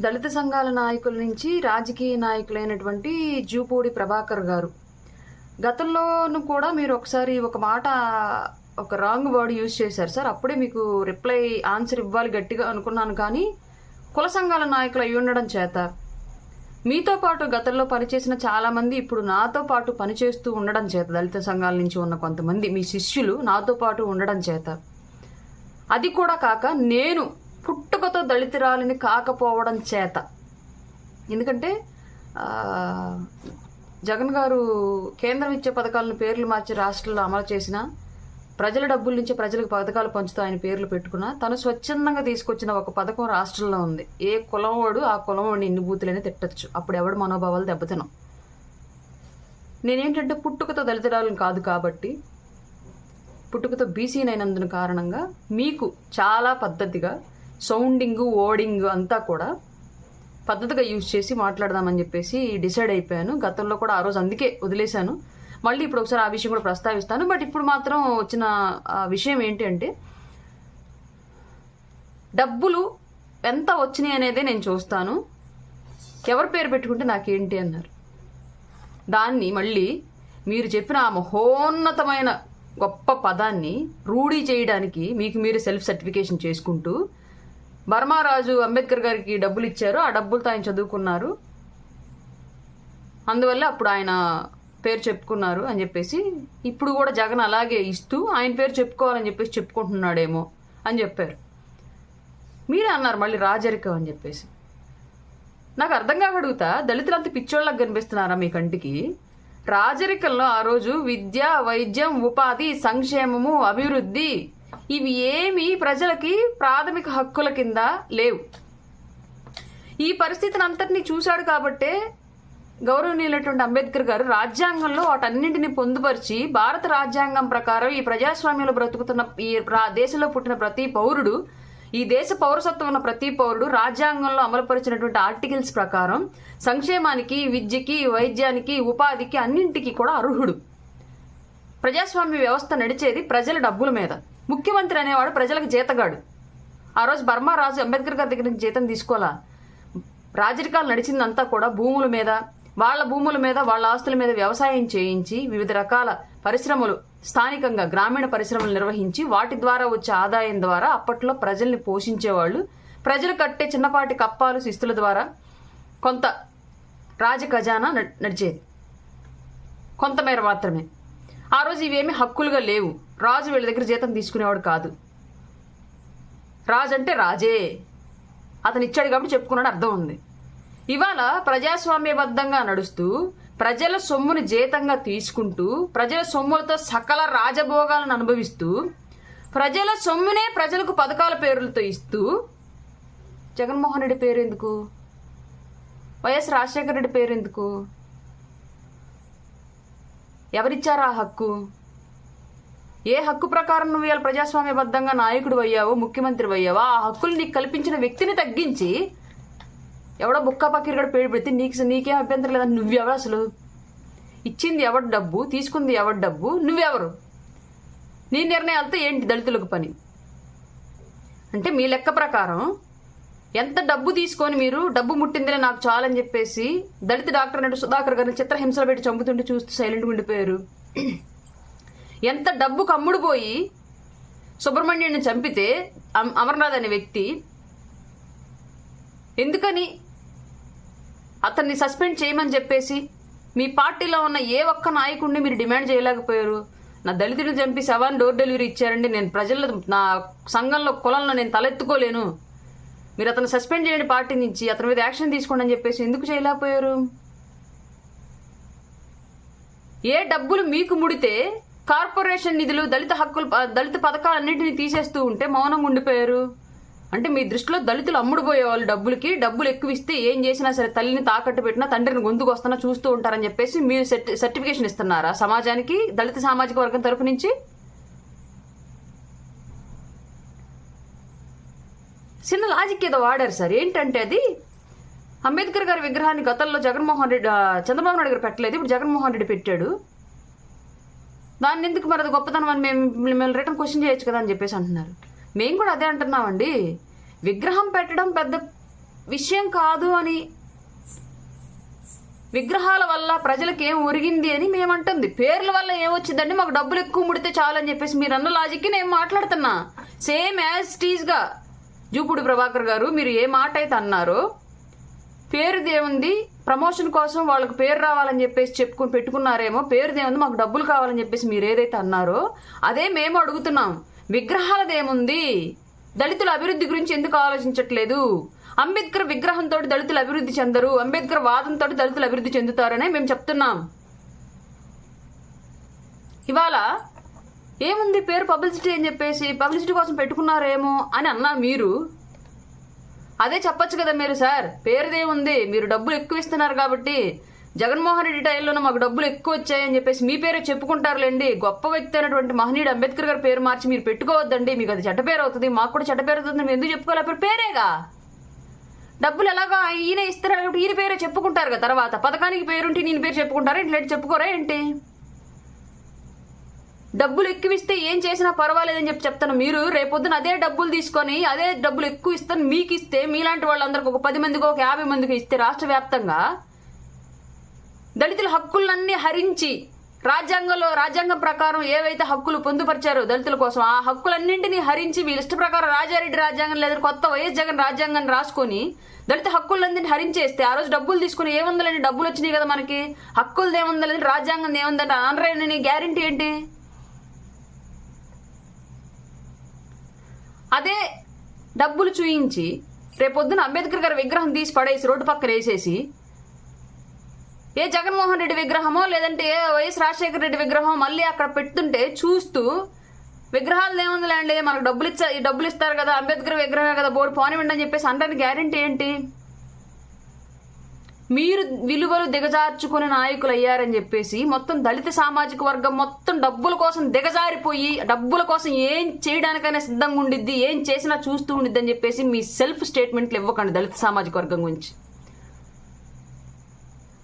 దళిత సంఘాల నాయకుల నుంచి రాజకీయ నాయకులైనటువంటి జూపూడి ప్రభాకర్ గారు గతంలోనూ కూడా మీరు ఒకసారి ఒక మాట ఒక రాంగ్ వర్డ్ యూజ్ చేశారు సార్. అప్పుడే మీకు రిప్లై ఆన్సర్ ఇవ్వాలి గట్టిగా అనుకున్నాను, కానీ కుల సంఘాల నాయకులు అయి ఉండడం చేత మీతో పాటు గతంలో పనిచేసిన చాలామంది ఇప్పుడు నాతో పాటు పనిచేస్తూ ఉండడం చేత, దళిత సంఘాల నుంచి ఉన్న కొంతమంది మీ శిష్యులు నాతో పాటు ఉండడం చేత, అది కూడా కాక నేను పుట్టుకతో దళితురాలిని కాకపోవడం చేత, ఎందుకంటే జగన్ గారు కేంద్రం ఇచ్చే పథకాలను పేర్లు మార్చి రాష్ట్రంలో అమలు చేసిన, ప్రజల డబ్బుల నుంచి ప్రజలకు పథకాలు పంచుతూ ఆయన పేర్లు పెట్టుకున్నా, తను స్వచ్ఛందంగా తీసుకొచ్చిన ఒక పథకం రాష్ట్రంలో ఉంది. ఏ కులం వాడు ఆ కులం వాడిని ఇన్ని బూతులైనా తిట్టచ్చు, అప్పుడు ఎవడు మనోభావాలు దెబ్బతినం. నేనేంటంటే పుట్టుకతో దళితురాలను కాదు కాబట్టి, పుట్టుకతో బీసీనైనందున కారణంగా మీకు చాలా పద్ధతిగా సౌండింగ్ ఓడింగ్ అంతా కూడా పద్ధతిగా యూజ్ చేసి మాట్లాడదామని చెప్పేసి డిసైడ్ అయిపోయాను. గతంలో కూడా ఆ రోజు అందుకే వదిలేశాను. మళ్ళీ ఇప్పుడు ఒకసారి ఆ విషయం కూడా ప్రస్తావిస్తాను. బట్ ఇప్పుడు మాత్రం వచ్చిన విషయం ఏంటి అంటే, డబ్బులు ఎంత వచ్చినాయి అనేదే నేను చూస్తాను, ఎవరి పేరు పెట్టుకుంటే నాకేంటి అన్నారు. దాన్ని మళ్ళీ మీరు చెప్పిన ఆ మహోన్నతమైన గొప్ప పదాన్ని రూఢీ చేయడానికి మీకు మీరు సెల్ఫ్ సర్టిఫికేషన్ చేసుకుంటూ, బర్మారాజు అంబేద్కర్ గారికి డబ్బులు ఇచ్చారు, ఆ డబ్బులతో ఆయన చదువుకున్నారు, అందువల్ల అప్పుడు ఆయన పేరు చెప్పుకున్నారు అని చెప్పేసి, ఇప్పుడు కూడా జగన్ అలాగే ఇస్తూ ఆయన పేరు చెప్పుకోవాలని చెప్పేసి చెప్పుకుంటున్నాడేమో అని చెప్పారు. మీరే అన్నారు మళ్ళీ రాజరికం అని చెప్పేసి. నాకు అర్థం కాగడుగుతా, దళితులంతా పిచ్చోళ్ళకి కనిపిస్తున్నారా మీ కంటికి? రాజరికంలో ఆ రోజు విద్య, వైద్యం, ఉపాధి, సంక్షేమము, అభివృద్ధి ఇవి ఏమీ ప్రజలకి ప్రాథమిక హక్కుల కింద లేవు. ఈ పరిస్థితిని అంతటినీ చూశాడు కాబట్టే గౌరవనీయులైనటువంటి అంబేద్కర్ గారు రాజ్యాంగంలో వాటన్నింటినీ పొందుపరిచి, భారత రాజ్యాంగం ప్రకారం ఈ ప్రజాస్వామ్యంలో బ్రతుకుతున్న ఈ దేశంలో పుట్టిన ప్రతి పౌరుడు, ఈ దేశ పౌరసత్వం ఉన్న ప్రతి పౌరుడు రాజ్యాంగంలో అమలుపరిచినటువంటి ఆర్టికల్స్ ప్రకారం సంక్షేమానికి, విద్యకి, వైద్యానికి, ఉపాధికి అన్నింటికి కూడా అర్హుడు. ప్రజాస్వామ్య వ్యవస్థ నడిచేది ప్రజల డబ్బుల మీద. ముఖ్యమంత్రి అనేవాడు ప్రజలకు జీతగాడు. ఆ రోజు బర్మారాజు అంబేద్కర్ గారి దగ్గర నుంచి జీతం తీసుకోవాలా? రాజరికాలు నడిచిందంతా కూడా భూముల మీద, వాళ్ళ భూముల మీద, వాళ్ళ ఆస్తుల మీద వ్యవసాయం చేయించి, వివిధ రకాల పరిశ్రమలు స్థానికంగా గ్రామీణ పరిశ్రమలు నిర్వహించి, వాటి ద్వారా వచ్చే ఆదాయం ద్వారా అప్పట్లో ప్రజల్ని పోషించేవాళ్ళు. ప్రజలు కట్టే చిన్నపాటి కప్పాలు, శిస్తుల ద్వారా కొంత రాజ ఖజానా నడిచేది, కొంతమేర మాత్రమే. ఆ రోజు ఇవేమీ హక్కులుగా లేవు. రాజు వీళ్ళ దగ్గర జీతం తీసుకునేవాడు కాదు. రాజు అంటే రాజే, అతను ఇచ్చాడు కాబట్టి చెప్పుకున్నాడు, అర్థం ఉంది. ఇవాళ ప్రజాస్వామ్యబద్ధంగా నడుస్తూ, ప్రజల సొమ్ముని జీతంగా తీసుకుంటూ, ప్రజల సొమ్ములతో సకల రాజభోగాలను అనుభవిస్తూ, ప్రజల సొమ్మునే ప్రజలకు పథకాల పేర్లతో ఇస్తూ, జగన్మోహన్ రెడ్డి పేరు ఎందుకు, వైఎస్ రాజశేఖర రెడ్డి పేరు ఎందుకు, ఎవరిచ్చారా ఆ హక్కు? ఏ హక్కు ప్రకారం నువ్వు ఇవాళ ప్రజాస్వామ్యబద్ధంగా నాయకుడు అయ్యావో, ముఖ్యమంత్రి అయ్యావో, ఆ హక్కులు నీకు కల్పించిన వ్యక్తిని తగ్గించి ఎవడో బుక్కా పక్కిరిగడ పేరు పెడితే నీకేం అభ్యంతరం లేదని నువ్వెవరు? అసలు ఇచ్చింది ఎవరి డబ్బు, తీసుకుంది ఎవరి డబ్బు, నువ్వెవరు? నీ నిర్ణయాలతో ఏంటి దళితులకు పని? అంటే మీ లెక్క ప్రకారం ఎంత డబ్బు తీసుకొని మీరు డబ్బు ముట్టిందిలే నాకు చాలని చెప్పేసి దళిత డాక్టర్ నటు సుధాకర్ గారిని చిత్రహింసలు పెట్టి చంపుతుంటే చూస్తూ సైలెంట్గా ఉండిపోయారు. ఎంత డబ్బు కమ్ముడు పోయి సుబ్రహ్మణ్యుడిని చంపితే అమర్నాథ్ అనే వ్యక్తి ఎందుకని అతన్ని సస్పెండ్ చేయమని చెప్పేసి మీ పార్టీలో ఉన్న ఏ ఒక్క నాయకుడిని మీరు డిమాండ్ చేయలేకపోయారు? నా దళితుడిని చంపి శవాన్ని డోర్ డెలివరీ ఇచ్చారండి, నేను ప్రజల్లో నా సంఘంలో కులంలో నేను తలెత్తుకోలేను, మీరు అతను సస్పెండ్ చేయండి పార్టీ నుంచి, అతని మీద యాక్షన్ తీసుకోండి అని చెప్పేసి ఎందుకు చేయలేకపోయారు? ఏ డబ్బులు మీకు ముడితే కార్పొరేషన్ నిధులు, దళిత హక్కులు, దళిత పథకాలన్నింటినీ తీసేస్తూ ఉంటే మౌనంగా ఉండిపోయారు. అంటే మీ దృష్టిలో దళితులు అమ్ముడుపోయే వాళ్ళు డబ్బులకి, డబ్బులు ఎక్కువ ఇస్తే ఏం చేసినా సరే, తల్లిని తాకట్టు పెట్టినా తండ్రిని గొంతుకు వస్తున్నా చూస్తూ ఉంటారని చెప్పేసి మీరు సర్టిఫికేషన్ ఇస్తున్నారా సమాజానికి, దళిత సామాజిక వర్గం తరపు నుంచి? చిన్న లాజిక్ ఏదో వాడారు సార్. ఏంటంటే అది అంబేద్కర్ గారి విగ్రహాన్ని గతంలో జగన్మోహన్ రెడ్డి, చంద్రబాబు నాయుడు గారు పెట్టలేదు, ఇప్పుడు జగన్మోహన్ రెడ్డి పెట్టాడు. దాన్ని ఎందుకు మరి అది గొప్పతనం అని మేము రిటర్న్ క్వశ్చన్ చేయొచ్చు కదా అని చెప్పేసి అంటున్నారు. మేము కూడా అదే అంటున్నామండి. విగ్రహం పెట్టడం పెద్ద విషయం కాదు అని, విగ్రహాల వల్ల ప్రజలకు ఏం ఒరిగింది అని మేమంటుంది. పేర్ల వల్ల ఏమొచ్చిందండి, మాకు డబ్బులు ఎక్కువ ముడితే చాలని చెప్పేసి మీరు అన్న లాజిక్కి నేను మాట్లాడుతున్నా. సేమ్ యాజ్ టీజ్గా జూపూడి ప్రభాకర్ గారు మీరు ఏ మాట అయితే అన్నారో, పేరుదేముంది, ప్రమోషన్ కోసం వాళ్ళకి పేరు రావాలని చెప్పేసి చెప్పుకుని పెట్టుకున్నారేమో, పేరుదేముంది మాకు డబ్బులు కావాలని చెప్పేసి మీరు ఏదైతే అన్నారో అదే మేము అడుగుతున్నాం. విగ్రహాలదేముంది, దళితుల అభివృద్ధి గురించి ఎందుకు ఆలోచించట్లేదు? అంబేద్కర్ విగ్రహంతో దళితులు అభివృద్ధి చెందరు, అంబేద్కర్ వాదంతో దళితులు అభివృద్ధి చెందుతారనే మేము చెప్తున్నాం. ఇవాళ ఏముంది, పేరు పబ్లిసిటీ అని చెప్పేసి పబ్లిసిటీ కోసం పెట్టుకున్నారేమో అని అన్నా మీరు. అదే చెప్పొచ్చు కదా మీరు, సార్ పేరుదేముంది, మీరు డబ్బులు ఎక్కువ ఇస్తున్నారు కాబట్టి జగన్మోహన్ రెడ్డి టైంలోనే మాకు డబ్బులు ఎక్కువ వచ్చాయని చెప్పేసి మీ పేరే చెప్పుకుంటారులేండి. గొప్ప వ్యక్తి అయినటువంటి మహనీయుడు అంబేద్కర్ గారి పేరు మార్చి మీరు పెట్టుకోవద్దండి, మీకు అది చెడ్డ పేరు అవుతుంది, మాకు కూడా చెడ్డ పేరు అవుతుంది, మేము ఎందుకు చెప్పుకోవాలి? పేరేగా, డబ్బులు ఎలాగా ఈయన ఇస్తారు కాబట్టి ఈయన పేరే చెప్పుకుంటారు కదా. తర్వాత పథకానికి పేరుంటే నేను పేరు చెప్పుకుంటారా, ఇట్లా చెప్పుకోరా ఏంటి? డబ్బులు ఎక్కువ ఇస్తే ఏం చేసినా పర్వాలేదని చెప్తాను. మీరు రేపొద్దున అదే డబ్బులు తీసుకొని అదే డబ్బులు ఎక్కువ ఇస్తాను మీకు ఇస్తే, మీలాంటి వాళ్ళందరికీ ఒక 10 మందికి ఒక 50 మందికి ఇస్తే రాష్ట్ర వ్యాప్తంగా దళితుల హక్కులన్నీ హరించి రాజ్యాంగం ప్రకారం ఏవైతే హక్కులు పొందుపరిచారో దళితుల కోసం ఆ హక్కులన్నింటినీ హరించి వీళ్ళ ఇష్ట ప్రకారం రాజారెడ్డి రాజ్యాంగం లేదా కొత్త వైఎస్ జగన్ రాజ్యాంగాన్ని రాసుకొని దళిత హక్కులన్నింటినీ హరించేస్తే ఆ రోజు డబ్బులు తీసుకుని ఏముందని డబ్బులు వచ్చినాయి కదా మనకి, హక్కులు ఏముందని రాజ్యాంగం ఏముందంటే అనరని గ్యారంటీ ఏంటి? అదే డబ్బులు చూయించి రేపొద్దున అంబేద్కర్ గారి విగ్రహం తీసి పడేసి రోడ్డు పక్కన వేసేసి ఏ జగన్మోహన్ రెడ్డి విగ్రహమో లేదంటే ఏ వైఎస్ రాజశేఖర రెడ్డి విగ్రహం మళ్ళీ అక్కడ పెడుతుంటే చూస్తూ విగ్రహాలు ఏముందిలేండి మనకు డబ్బులు ఇస్తారు కదా, అంబేద్కర్ విగ్రహమే కదా, బోర్డు పోనివ్వండి అని చెప్పేసి అంటే గ్యారంటీ ఏంటి? మీరు విలువలు దిగజార్చుకునే నాయకులు అయ్యారని చెప్పేసి మొత్తం దళిత సామాజిక వర్గం మొత్తం డబ్బుల కోసం దిగజారిపోయి డబ్బుల కోసం ఏం చేయడానికైనా సిద్ధంగా ఉండిద్ది, ఏం చేసినా చూస్తూ ఉండిద్ది అని చెప్పేసి మీ సెల్ఫ్ స్టేట్మెంట్లు ఇవ్వకండి దళిత సామాజిక వర్గం గురించి.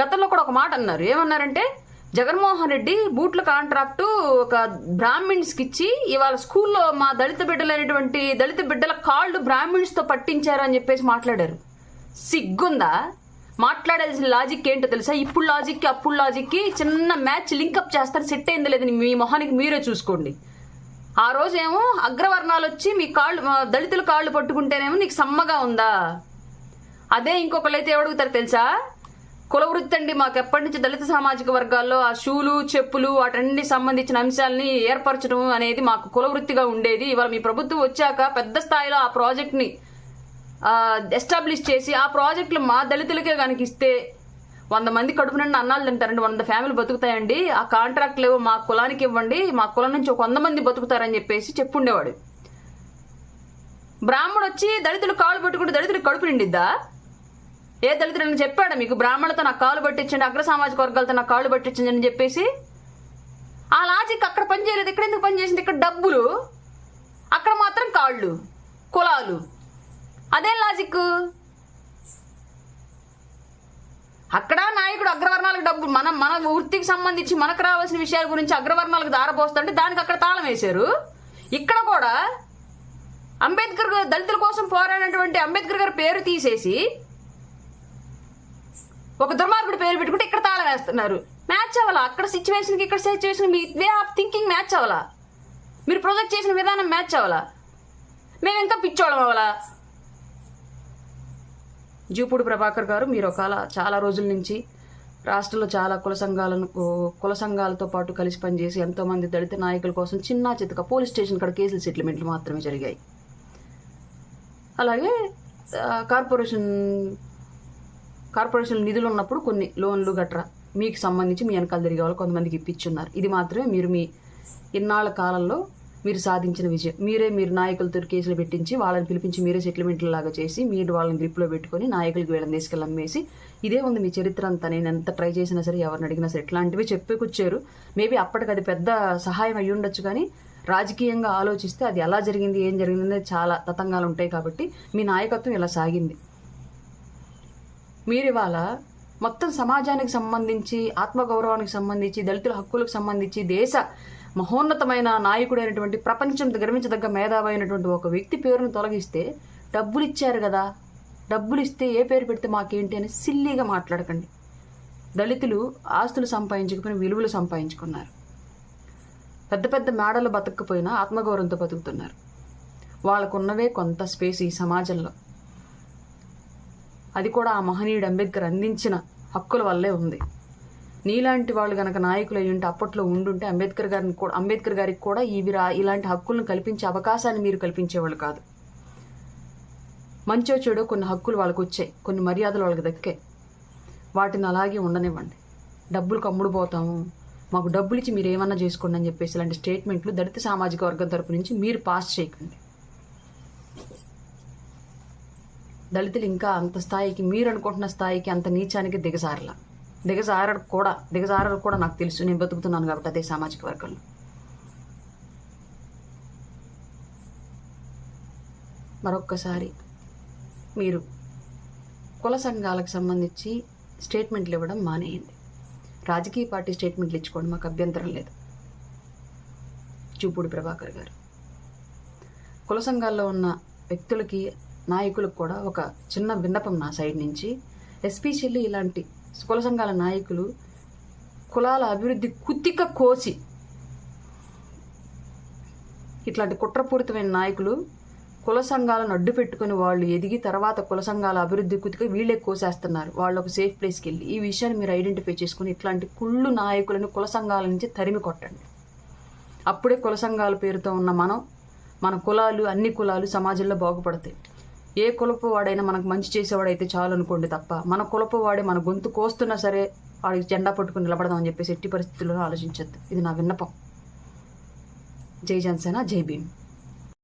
గతంలో కూడా ఒక మాట అన్నారు, ఏమన్నారంటే జగన్మోహన్ రెడ్డి బూట్ల కాంట్రాక్టు ఒక బ్రాహ్మిన్స్కి ఇచ్చి ఇవాళ స్కూల్లో మా దళిత బిడ్డల కాళ్ళు బ్రాహ్మిన్స్తో పట్టించారు అని చెప్పేసి మాట్లాడారు. సిగ్గుందా? మాట్లాడాల్సిన లాజిక్ ఏంటో తెలుసా? ఇప్పుడు లాజిక్కి అప్పుడు లాజిక్కి చిన్న మ్యాచ్ లింకప్ చేస్తారు, సెట్ అయింది లేదని మీ మొహానికి మీరే చూసుకోండి. ఆ రోజేమో అగ్రవర్ణాలు వచ్చి మీ దళితుల కాళ్ళు పట్టుకుంటేనేమో నీకు సమ్మగా ఉందా? అదే ఇంకొకళ్ళైతే ఏమడుగుతారు తెలుసా? కులవృత్తి అండి, మాకు ఎప్పటి నుంచి దళిత సామాజిక వర్గాల్లో ఆ షూలు చెప్పులు వాటన్నిటికి సంబంధించిన అంశాలని ఏర్పరచడం అనేది మాకు కులవృత్తిగా ఉండేది. ఇవాళ మీ ప్రభుత్వం వచ్చాక పెద్ద స్థాయిలో ఆ ప్రాజెక్ట్ని ఎస్టాబ్లిష్ చేసి ఆ ప్రాజెక్టులు మా దళితులకే కనిపిస్తే 100 మంది కడుపు నిండా అన్నాలు తింటారండి, 100 ఫ్యామిలీ బతుకుతాయండి, ఆ కాంట్రాక్ట్లు మా కులానికి ఇవ్వండి, మా కులం నుంచి 100 మంది బతుకుతారని చెప్పేసి చెప్పుండేవాడు. బ్రాహ్మణుడు వచ్చి దళితులు కాళ్ళు పట్టుకుంటే దళితులకు కడుపు నిండిద్దా? ఏ దళితుడు చెప్పాడు మీకు బ్రాహ్మణులతో నాకు కాళ్ళు పట్టించండి, అగ్ర సామాజిక వర్గాలతో నాకు కాళ్ళు పట్టించండి అని చెప్పేసి? ఆ లాజిక్ అక్కడ పనిచేయలేదు. ఇక్కడ ఎందుకు పనిచేసింది? ఇక్కడ డబ్బులు, అక్కడ మాత్రం కాళ్ళు, కులాలు. అదే లాజిక్. అక్కడ నాయకుడు అగ్రవర్ణాలకు డబ్బు మన వృత్తికి సంబంధించి మనకు రావాల్సిన విషయాల గురించి అగ్రవర్ణాలకు దారపోస్తుంటే దానికి అక్కడ తాళం వేశారు. ఇక్కడ కూడా అంబేద్కర్ దళితుల కోసం పోరాడినటువంటి అంబేద్కర్ గారి పేరు తీసేసి ఒక దుర్మార్గుడి పేరు పెట్టుకుంటే ఇక్కడ తాళం వేస్తున్నారు. మ్యాచ్ అవ్వాలా? అక్కడ సిచ్యువేషన్కి ఇక్కడ situation me way of thinking match అవ్వాలా? మీరు ప్రొజెక్ట్ చేసిన విధానం మ్యాచ్ అవ్వాలా? మేము ఇంకా పిచ్చోళం అవ్వాలా? జూపూడి ప్రభాకర్ గారు మీరు చాలా రోజుల నుంచి రాష్ట్రంలో చాలా కుల సంఘాలతో పాటు కలిసి పనిచేసి ఎంతోమంది దళిత నాయకుల కోసం చిన్న చితక పోలీస్ స్టేషన్ కాడ కేసులు సెటిల్మెంట్లు మాత్రమే జరిగాయి. అలాగే కార్పొరేషన్ నిధులు ఉన్నప్పుడు కొన్ని లోన్లు గట్రా మీకు సంబంధించి మీ వెనకాల తిరిగే వాళ్ళు కొంతమందికి ఇప్పించున్నారు. ఇది మాత్రమే మీరు మీ ఇన్నాళ్ల కాలంలో మీరు సాధించిన విజయం. మీరు నాయకులతో కేసులు పెట్టించి వాళ్ళని పిలిపించి మీరే సెటిల్మెంట్లు లాగా చేసి మీరు వాళ్ళని గ్రిప్లో పెట్టుకొని నాయకులకి వీళ్ళని తీసుకెళ్ళి అమ్మేసి ఇదే ఉంది మీ చరిత్ర అంతా. నేను ఎంత ట్రై చేసినా సరే, ఎవరిని అడిగినా సరే ఇట్లాంటివి చెప్పుకొచ్చారు. మేబీ అప్పటికి అది పెద్ద సహాయం అయ్యి ఉండొచ్చు, కానీ రాజకీయంగా ఆలోచిస్తే అది ఎలా జరిగింది, ఏం జరిగింది అనేది చాలా తతంగాలు ఉంటాయి. కాబట్టి మీ నాయకత్వం ఇలా సాగింది. మీరు ఇవాళ మొత్తం సమాజానికి సంబంధించి, ఆత్మగౌరవానికి సంబంధించి, దళితుల హక్కులకు సంబంధించి దేశ మహోన్నతమైన నాయకుడైనటువంటి ప్రపంచం గర్వించదగ్గ మేధావి అయినటువంటి ఒక వ్యక్తి పేరును తొలగిస్తే డబ్బులు ఇచ్చారు కదా, డబ్బులు ఇస్తే ఏ పేరు పెడితే మాకేంటి అని సిల్లీగా మాట్లాడకండి. దళితులు ఆస్తులు సంపాదించకపోయినా విలువలు సంపాదించుకున్నారు. పెద్ద పెద్ద మేడలు బతకపోయినా ఆత్మగౌరవంతో బతుకుతున్నారు. వాళ్ళకున్నవే కొంత స్పేస్ ఈ సమాజంలో. అది కూడా ఆ మహనీయుడు అంబేద్కర్ అందించిన హక్కుల వల్లే ఉంది. నీలాంటి వాళ్ళు కనుక నాయకులు అయ్యి ఉంటే, అప్పట్లో ఉండుంటే అంబేద్కర్ గారికి కూడా ఇలాంటి హక్కులను కల్పించే అవకాశాన్ని మీరు కల్పించేవాళ్ళు కాదు. మంచో చెడో కొన్ని హక్కులు వాళ్ళకు వచ్చాయి, కొన్ని మర్యాదలు వాళ్ళకి దక్కాయి. వాటిని అలాగే ఉండనివ్వండి. డబ్బులకు అమ్ముడు పోతాము, మాకు డబ్బులు ఇచ్చి మీరు ఏమన్నా చేసుకోండి అని చెప్పేసి ఇలాంటి స్టేట్మెంట్లు దళిత సామాజిక వర్గం తరపు నుంచి మీరు పాస్ చేయకండి. దళితులు ఇంకా అంత స్థాయికి, మీరు అనుకుంటున్న స్థాయికి, అంత నీచానికి దిగజారడు కూడా నాకు తెలుసు. నేను బతుకుతున్నాను కాబట్టి అదే సామాజిక వర్గంలో. మరొక్కసారి మీరు కుల సంఘాలకు సంబంధించి స్టేట్మెంట్లు ఇవ్వడం మానేయండి. రాజకీయ పార్టీ స్టేట్మెంట్లు ఇచ్చుకోండి, మాకు అభ్యంతరం లేదు. చూపూడి ప్రభాకర్ గారు, కుల సంఘాల్లో ఉన్న వ్యక్తులకి, నాయకులకు కూడా ఒక చిన్న విన్నపం నా సైడ్ నుంచి. ఎస్పెషల్లీ ఇలాంటి కుల సంఘాల నాయకులు కులాల అభివృద్ధి కుతిక కోసి, ఇట్లాంటి కుట్రపూరితమైన నాయకులు కుల సంఘాలను అడ్డు పెట్టుకుని వాళ్ళు ఎదిగి తర్వాత కుల సంఘాల అభివృద్ధి కుతిక వీళ్ళే కోసేస్తున్నారు. వాళ్ళు ఒక సేఫ్ ప్లేస్కి వెళ్ళి ఈ విషయాన్ని మీరు ఐడెంటిఫై చేసుకుని ఇట్లాంటి కుళ్ళు నాయకులను కుల సంఘాల నుంచి తరిమి కొట్టండి. అప్పుడే కుల సంఘాల పేరుతో ఉన్న మన కులాలు, అన్ని కులాలు సమాజంలో బాగుపడతాయి. ఏ కులపు వాడైనా మనకు మంచి చేసేవాడైతే చాలు అనుకోండి తప్ప, మన కులపు వాడే మన గొంతు కోస్తున్నా సరే వాడికి జెండా పట్టుకుని నిలబడదామని చెప్పేసి ఎట్టి పరిస్థితుల్లో ఆలోచించద్దు. ఇది నా విన్నపం. జై జనసేన, జై భీమ్.